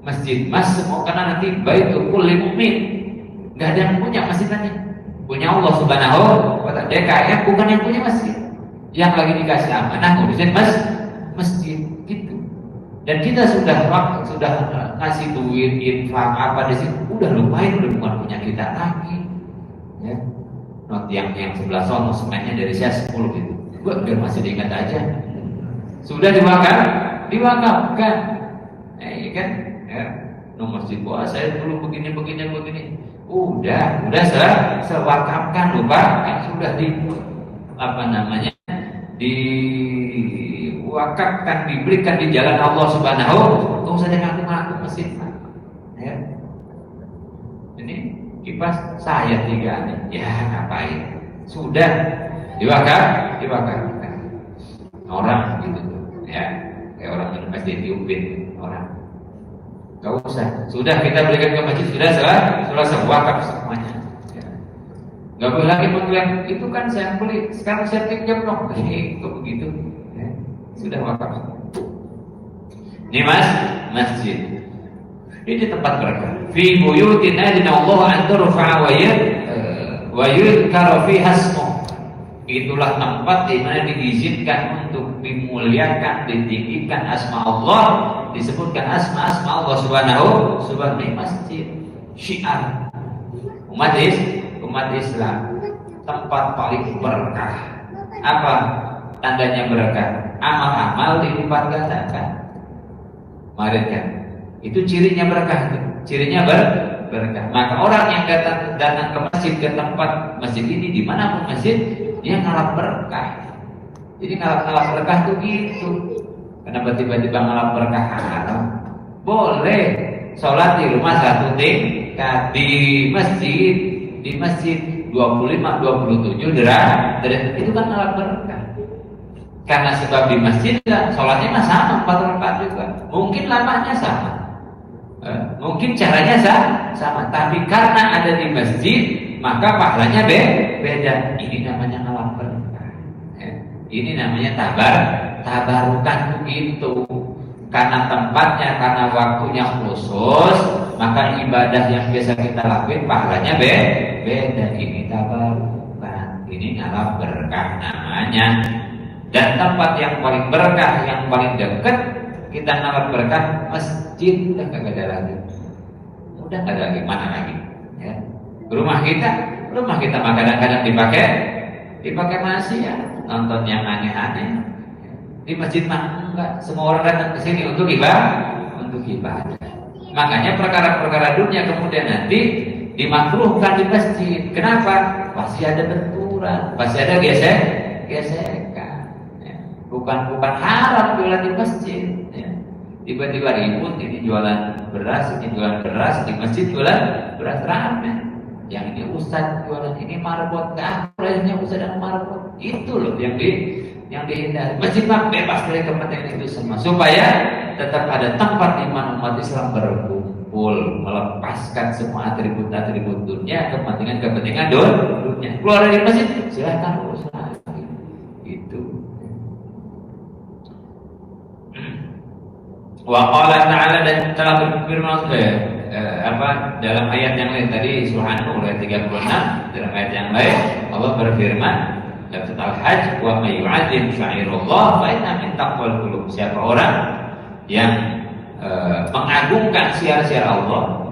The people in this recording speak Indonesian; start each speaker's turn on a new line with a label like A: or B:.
A: masjid. Mas mau karena nanti baitul kulli mukmin. Enggak ada yang punya masjid nanti. Punya Allah Subhanahu wa ta'ala. DKM bukan yang punya masjid. Yang lagi dikasih amanah ngurusin masjid gitu. Dan kita sudah ngasih duit infak apa di situ, udah lupain, udah bukan punya kita lagi. Ya. Not yang sebelah sono semennya dari saya 10 gitu. Gua biar masih diingat aja. Sudah diwakafkan. Kan? Ya. Nomor masjid saya dulu begini. Udah sewakafkan, lupa kan sudah diwakafkan, diberikan di jalan Allah Subhanahu. Tunggu saja ngaku masjid. Ya. Ini kipas saya 3 nih. Ya ngapain? Sudah diwakafkan. Orang gitu tuh. Ya, kayak orang di masjid diupin orang. Gak usah. Sudah kita berikan ke masjid, sudah selesai wakaf semuanya. Ya. Gak boleh lagi mengklaim itu kan saya beli, sekarang saya pinjam dong. Kok begitu? Ya. Sudah wakaf. Ini masjid. Ini tempat berkah. Fi buyutin adina Allah an turfa'a wa yudhkara fiha ismuh. Itulah tempat di mana diizinkan untuk dimuliakan, ditinggikan asma Allah, disebutkan asma Allah Subhanahu masjid. Syiar umat Islam, tempat paling berkah. Apa tandanya berkah? Amal-amal dilipat gandakan. Kemarin kan, itu cirinya berkah. Cirinya berkah. Maka orang yang datang ke masjid, ke tempat masjid ini, dimanapun masjid, dia ngalap berkah. Jadi ngalap berkah tuh gitu. Kenapa tiba-tiba ngalap berkah haram? Boleh sholat di rumah 1 tingkat, di masjid 25-27 derajat, itu kan ngalap berkah. Karena sebab di masjid kan sholatnya mah sama 4 rakaat juga. Mungkin lamanya sama, mungkin caranya sama, tapi karena ada di masjid maka pahalanya beda. Ini namanya ngalap berkah. Ini namanya tabarukan begitu. Karena tempatnya, karena waktunya khusus, maka ibadah yang biasa kita lakuin pahalanya beda. Ini tabarukan, ini ngalap berkah namanya. Dan tempat yang paling berkah, yang paling dekat kita ngalap berkah, masjid. Udah kagak ada lagi. Udah kagak ada lagi, mana lagi? Ya. Rumah kita mah kadang-kadang dipakai masih ya, nonton yang aneh-aneh. Di masjid mah enggak, semua orang datang ke sini untuk ibadah. Makanya perkara-perkara dunia kemudian nanti dimakruhkan di masjid. Kenapa? Pasti ada benturan, pasti ada gesekan. Ya. Bukan haram jualan di masjid. Ya. Tiba-tiba ribut, ini jualan beras, ini jualan beras, di masjid jualan beras rame. Yang ini ustaz jualan ini marbot, presnya ustaz dan marbot. Itu loh yang dihindari. Masjid bebas dari kepentingan itu semua, supaya tetap ada tempat di mana umat Islam berkumpul, melepaskan semua atribut-atribut dunia, kepentingan dunia. Keluar dari masjid, silahkan urus lagi. Itu. Wa qala ta'ala, dan telah berfirman dalam ayat yang lain tadi surah An-Nur ayat 36, dalam ayat yang lain Allah berfirman dalam surah Al-Hajj, wa may yu'azzim sya'irallah fa inna min taqwal qulub. Siapa orang yang mengagungkan syiar-syiar Allah,